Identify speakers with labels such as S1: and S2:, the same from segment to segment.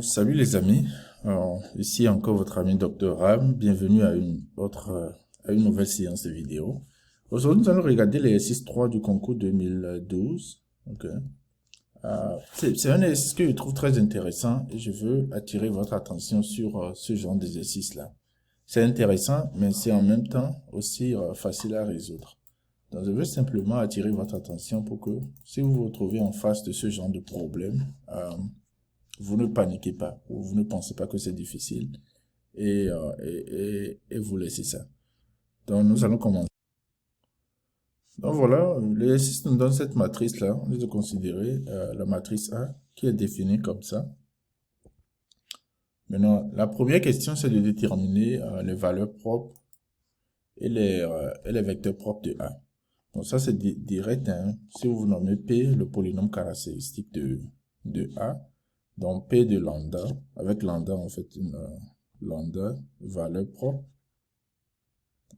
S1: Salut les amis. Ici encore votre ami Dr Ram. Bienvenue à une nouvelle séance de vidéo. Aujourd'hui, nous allons regarder l'exercice 3 du concours 2012. Ok. C'est un exercice que je trouve très intéressant et je veux attirer votre attention sur ce genre d'exercice-là. C'est intéressant, mais c'est en même temps aussi facile à résoudre. Donc, je veux simplement attirer votre attention pour que, si vous vous retrouvez en face de ce genre de problème, vous ne paniquez pas, ou vous ne pensez pas que c'est difficile, et vous laissez ça. Donc, nous allons commencer. Donc, voilà, l'exercice nous donne cette matrice-là. On va considérer la matrice A, qui est définie comme ça. Maintenant, la première question, c'est de déterminer les valeurs propres et les vecteurs propres de A. Donc, ça, c'est direct, hein. Si vous nommez P, le polynôme caractéristique de A, donc P de lambda, avec lambda, on fait une lambda, valeur propre,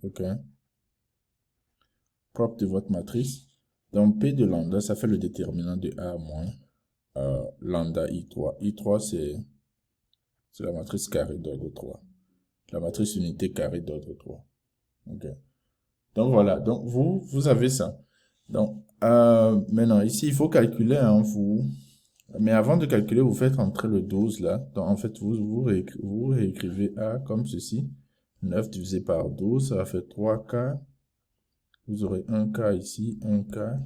S1: ok, propre de votre matrice. Donc P de lambda, ça fait le déterminant de A moins lambda I3. I3, c'est la matrice carrée d'ordre 3. La matrice unité carrée d'ordre 3. Ok. Donc voilà, donc vous avez ça. Donc maintenant, ici, il faut calculer, hein, mais avant de calculer, vous faites entrer le 12 là. Donc en fait, vous réécrivez A comme ceci. 9 divisé par 12, ça va faire 3K. Vous aurez 1K ici, 1K.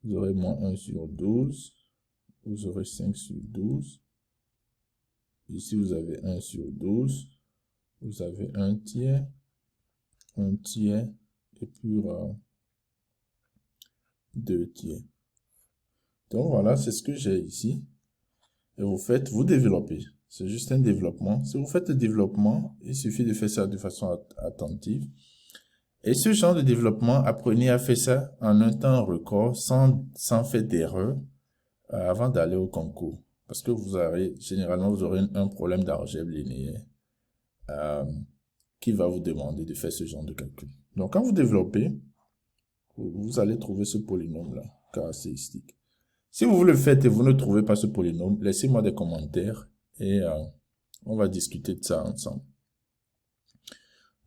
S1: Vous aurez moins 1 sur 12. Vous aurez 5 sur 12. Ici, vous avez 1 sur 12. Vous avez 1 tiers, et puis 2 tiers. Donc voilà, c'est ce que j'ai ici. Et vous développez. C'est juste un développement. Si vous faites le développement, il suffit de faire ça de façon attentive. Et ce genre de développement, apprenez à faire ça en un temps record, sans faire d'erreur, avant d'aller au concours. Parce que généralement, vous aurez un problème d'algèbre linéaire, qui va vous demander de faire ce genre de calcul. Donc, quand vous développez, vous allez trouver ce polynôme-là, caractéristique. Si vous le faites et vous ne trouvez pas ce polynôme, laissez-moi des commentaires et on va discuter de ça ensemble.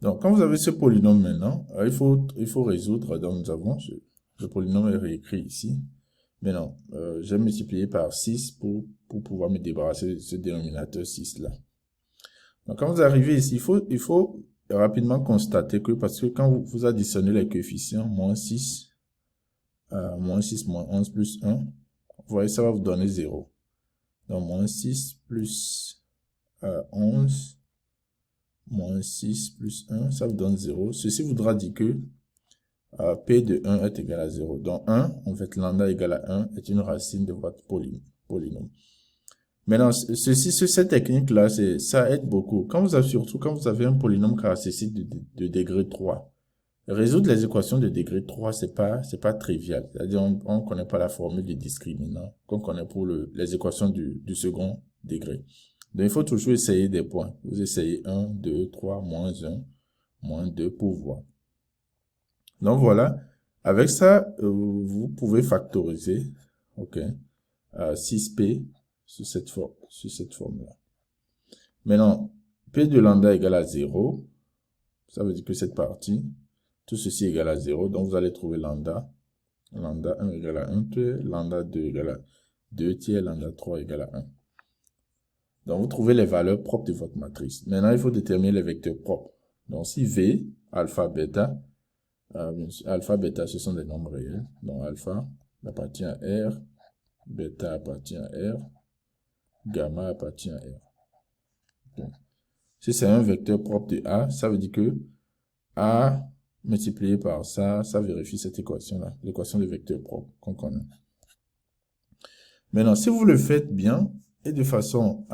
S1: Donc, quand vous avez ce polynôme maintenant, il faut résoudre. Donc, nous avons le polynôme est réécrit ici. Maintenant, j'ai multiplié par 6 pour pouvoir me débarrasser de ce dénominateur 6 là. Donc, quand vous arrivez ici, il faut rapidement constater que, parce que quand vous additionnez les coefficients, moins 6, moins 11 plus 1, vous voyez, ça va vous donner 0. Donc, moins 6 plus 11, moins 6 plus 1, ça vous donne 0. Ceci voudra dire que P de 1 est égal à 0. Donc 1, en fait, lambda égale à 1 est une racine de votre polynôme. Maintenant, cette technique-là, ça aide beaucoup. Surtout quand vous avez un polynôme caractéristique de degré 3. Résoudre les équations de degré 3, c'est pas trivial. C'est-à-dire, on ne connaît pas la formule du discriminant qu'on connaît pour les équations du second degré. Donc, il faut toujours essayer des points. Vous essayez 1, 2, 3, moins 1, moins 2 pour voir. Donc, voilà. Avec ça, vous pouvez factoriser, ok, 6P sur cette forme-là. Maintenant, P de lambda égale à 0. Ça veut dire que cette partie, tout ceci égale à 0. Donc, vous allez trouver lambda. Lambda 1 égale à 1 tiers, lambda 2 égale à 2 tiers, lambda 3 égale à 1. Donc, vous trouvez les valeurs propres de votre matrice. Maintenant, il faut déterminer les vecteurs propres. Donc, si V, alpha, bêta, alpha, bêta, ce sont des nombres réels. Donc, alpha appartient à R, bêta appartient à R, gamma appartient à R. Donc, si c'est un vecteur propre de A, ça veut dire que A multiplié par ça vérifie cette équation-là, l'équation de vecteur propre qu'on connaît. Maintenant, si vous le faites bien et de façon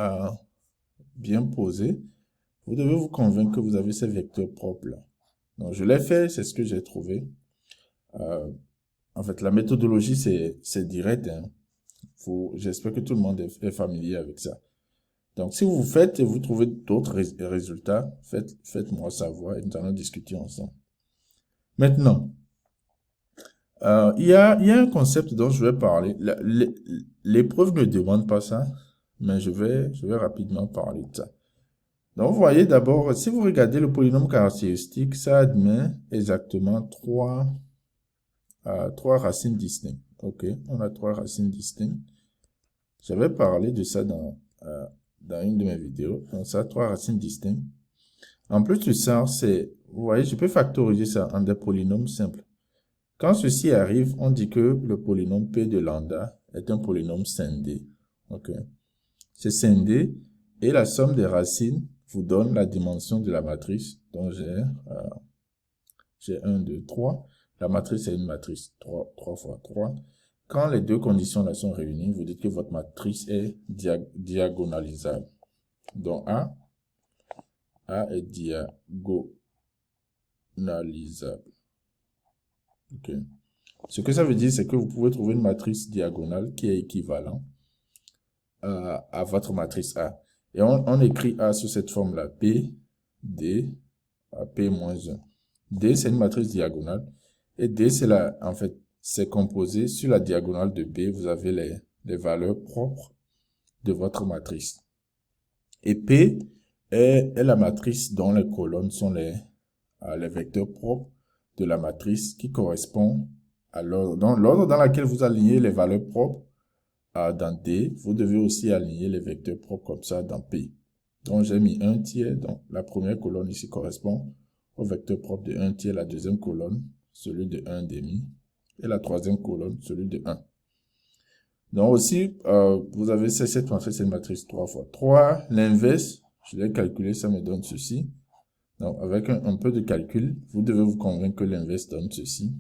S1: bien posée, vous devez vous convaincre que vous avez ces vecteurs propres-là. Donc, je l'ai fait, c'est ce que j'ai trouvé. En fait, la méthodologie, c'est direct. Hein. J'espère que tout le monde est familier avec ça. Donc, si vous faites et vous trouvez d'autres résultats, faites-moi savoir et nous allons discuter ensemble. Maintenant, il y a un concept dont je vais parler. L'épreuve ne demande pas ça, mais je vais rapidement parler de ça. Donc, vous voyez d'abord, si vous regardez le polynôme caractéristique, ça admet exactement trois racines distinctes. OK, on a trois racines distinctes. J'avais parlé de ça dans une de mes vidéos. Donc, ça, trois racines distinctes. En plus de ça, vous voyez, je peux factoriser ça en des polynômes simples. Quand ceci arrive, on dit que le polynôme P de lambda est un polynôme scindé. OK. C'est scindé et la somme des racines vous donne la dimension de la matrice. Donc, j'ai 1, 2, 3. La matrice est une matrice 3 fois 3. Quand les deux conditions-là sont réunies, vous dites que votre matrice est diagonalisable. Donc, A est diagonalisable. OK. Ce que ça veut dire, c'est que vous pouvez trouver une matrice diagonale qui est équivalente à votre matrice A. Et on écrit A sous cette forme-là. P, D, P-1. D, c'est une matrice diagonale. Et D, en fait, c'est composé sur la diagonale de B. Vous avez les valeurs propres de votre matrice. Et P est la matrice dont les colonnes sont les vecteurs propres de la matrice qui correspond à l'ordre. Dans l'ordre dans lequel vous alignez les valeurs propres dans D, vous devez aussi aligner les vecteurs propres comme ça dans P. Donc, j'ai mis 1 tiers. Donc, la première colonne ici correspond au vecteur propre de 1 tiers. La deuxième colonne, celui de 1 demi. Et la troisième colonne, celui de 1. Donc, aussi, vous avez cette matrice, c'est une matrice 3 fois 3. L'inverse, je l'ai calculé, ça me donne ceci. Donc, avec un peu de calcul, vous devez vous convaincre que l'inverse donne ceci.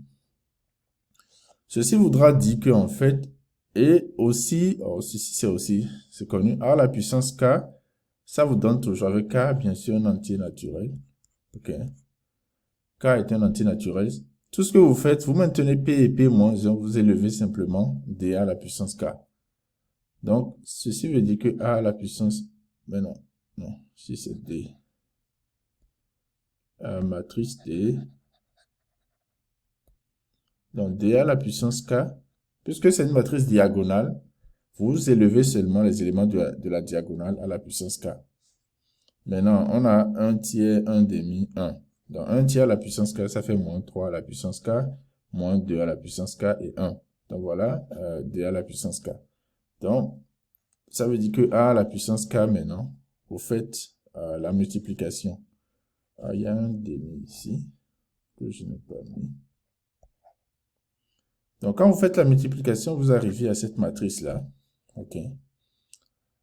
S1: Ceci voudra dire que, en fait, et aussi, c'est connu, A à la puissance K, ça vous donne toujours avec K, bien sûr, un entier naturel. OK. K est un entier naturel. Tout ce que vous faites, vous maintenez P et P moins 1, vous élevez simplement D à la puissance K. Donc, ceci veut dire que A à la puissance, mais non, si c'est D. Matrice D. Donc, D à la puissance K, puisque c'est une matrice diagonale, vous élevez seulement les éléments de la diagonale à la puissance K. Maintenant, on a 1 tiers, 1 demi, 1. Donc, 1 tiers à la puissance K, ça fait moins 3 à la puissance K, moins 2 à la puissance K et 1. Donc, voilà, D à la puissance K. Donc, ça veut dire que A à la puissance K, maintenant, vous faites la multiplication. Il y a un demi ici, que je n'ai pas mis. Donc, quand vous faites la multiplication, vous arrivez à cette matrice-là. OK.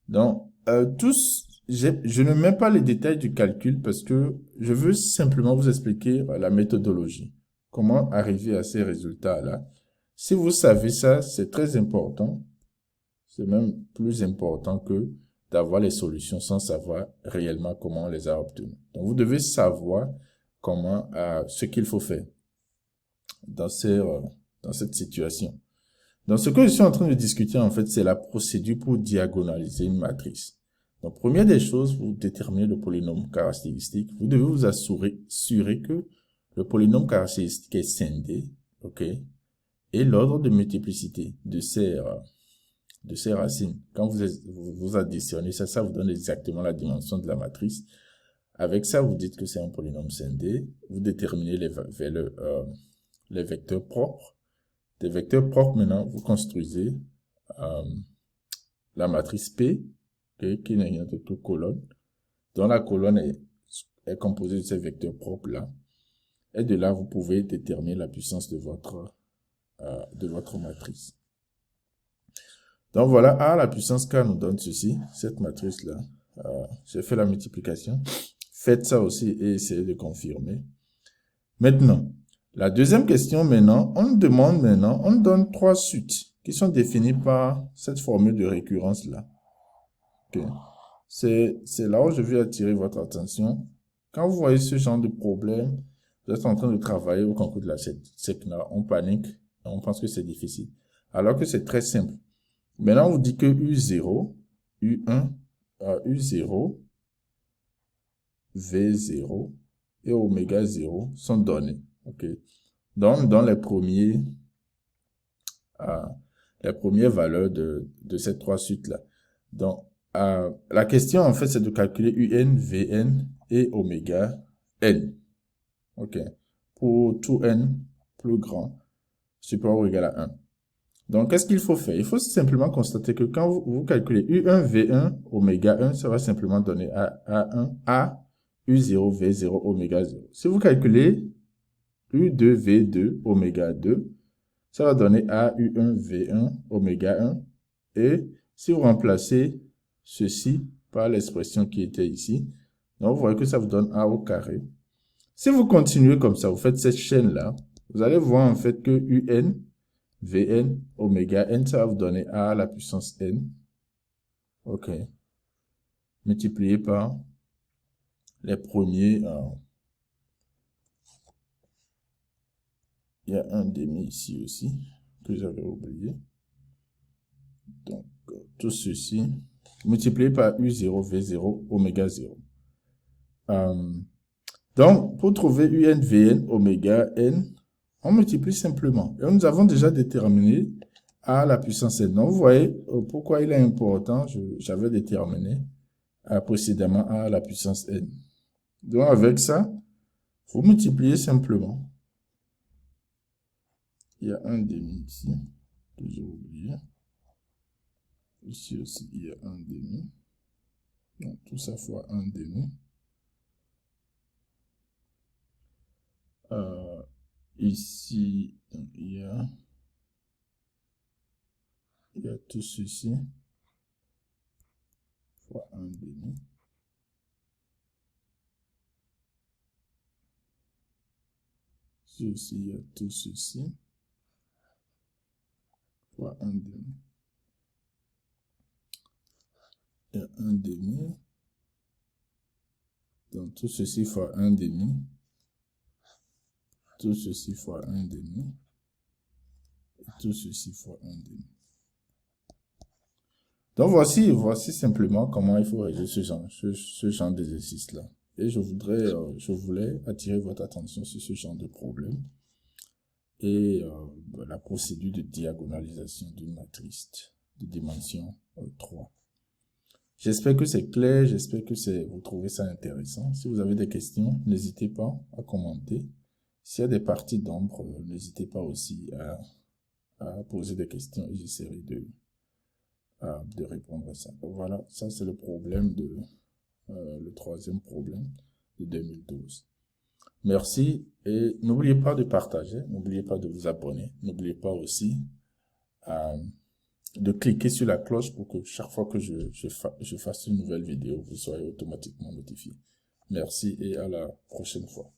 S1: Donc, je ne mets pas les détails du calcul parce que je veux simplement vous expliquer la méthodologie. Comment arriver à ces résultats-là. Si vous savez ça, c'est très important. C'est même plus important que d'avoir les solutions sans savoir réellement comment on les a obtenues. Donc, vous devez savoir ce qu'il faut faire dans cette situation. Donc, ce que je suis en train de discuter, en fait, c'est la procédure pour diagonaliser une matrice. Donc, première des choses, vous déterminez le polynôme caractéristique. Vous devez vous assurer que le polynôme caractéristique est scindé, OK? Et l'ordre de multiplicité de ces racines, quand vous additionnez ça, ça vous donne exactement la dimension de la matrice. Avec ça, vous dites que c'est un polynôme scindé. Vous déterminez les vecteurs propres. Des vecteurs propres, maintenant, vous construisez la matrice P, qui n'est rien de toute colonne, dont la colonne est composée de ces vecteurs propres-là. Et de là, vous pouvez déterminer la puissance de votre matrice. Donc voilà, A à la puissance K nous donne ceci, cette matrice-là. J'ai fait la multiplication. Faites ça aussi et essayez de confirmer. Maintenant, la deuxième question maintenant, on nous donne trois suites qui sont définies par cette formule de récurrence-là. Okay. C'est là où je veux attirer votre attention. Quand vous voyez ce genre de problème, vous êtes en train de travailler au concours de la SECNA, on panique, et on pense que c'est difficile. Alors que c'est très simple. Maintenant, on vous dit que U0, U1, U0, V0 et oméga 0 sont donnés. OK. Donc, dans les premières valeurs de ces trois suites-là. Donc, La question, en fait, c'est de calculer UN, Vn et oméga n. OK. Pour tout n plus grand, supérieur ou égal à 1. Donc, qu'est-ce qu'il faut faire? Il faut simplement constater que quand vous calculez U1, V1, oméga 1, ça va simplement donner A1, A, U0, V0, oméga 0. Si vous calculez U2, V2, oméga 2, ça va donner A, U1, V1, oméga 1. Et si vous remplacez ceci par l'expression qui était ici, donc vous voyez que ça vous donne A au carré. Si vous continuez comme ça, vous faites cette chaîne-là, vous allez voir en fait que UN, Vn, oméga n, ça va vous donner A à la puissance n. OK. Multiplié par les premiers. Il y a un demi ici aussi, que j'avais oublié. Donc, tout ceci, multiplié par U0, V0, oméga 0. Donc, pour trouver UN, Vn, oméga n, on multiplie simplement. Et nous avons déjà déterminé A à la puissance n. Donc, vous voyez pourquoi il est important. J'avais déterminé précédemment A à la puissance n. Donc, avec ça, vous multipliez simplement. Il y a un demi ici, que j'ai oublié. Ici aussi, il y a un demi. Donc, tout ça fois un demi. Ici, donc, il y a tout ceci fois un demi. Ici, il y a tout ceci fois un demi. Il y a un demi. Donc, tout ceci fois un demi. Tout ceci fois un demi. Et tout ceci fois un demi. Donc, voici simplement comment il faut résoudre ce genre d'exercice-là. Et je voulais attirer votre attention sur ce genre de problème et la procédure de diagonalisation d'une matrice de dimension 3. J'espère que c'est clair, j'espère que vous trouvez ça intéressant. Si vous avez des questions, n'hésitez pas à commenter. S'il y a des parties d'ombre, n'hésitez pas aussi à poser des questions et j'essaierai de répondre à ça. Donc voilà, ça c'est le problème le troisième problème de 2012. Merci et n'oubliez pas de partager, n'oubliez pas de vous abonner, n'oubliez pas aussi de cliquer sur la cloche pour que chaque fois que je fasse une nouvelle vidéo, vous soyez automatiquement notifié. Merci et à la prochaine fois.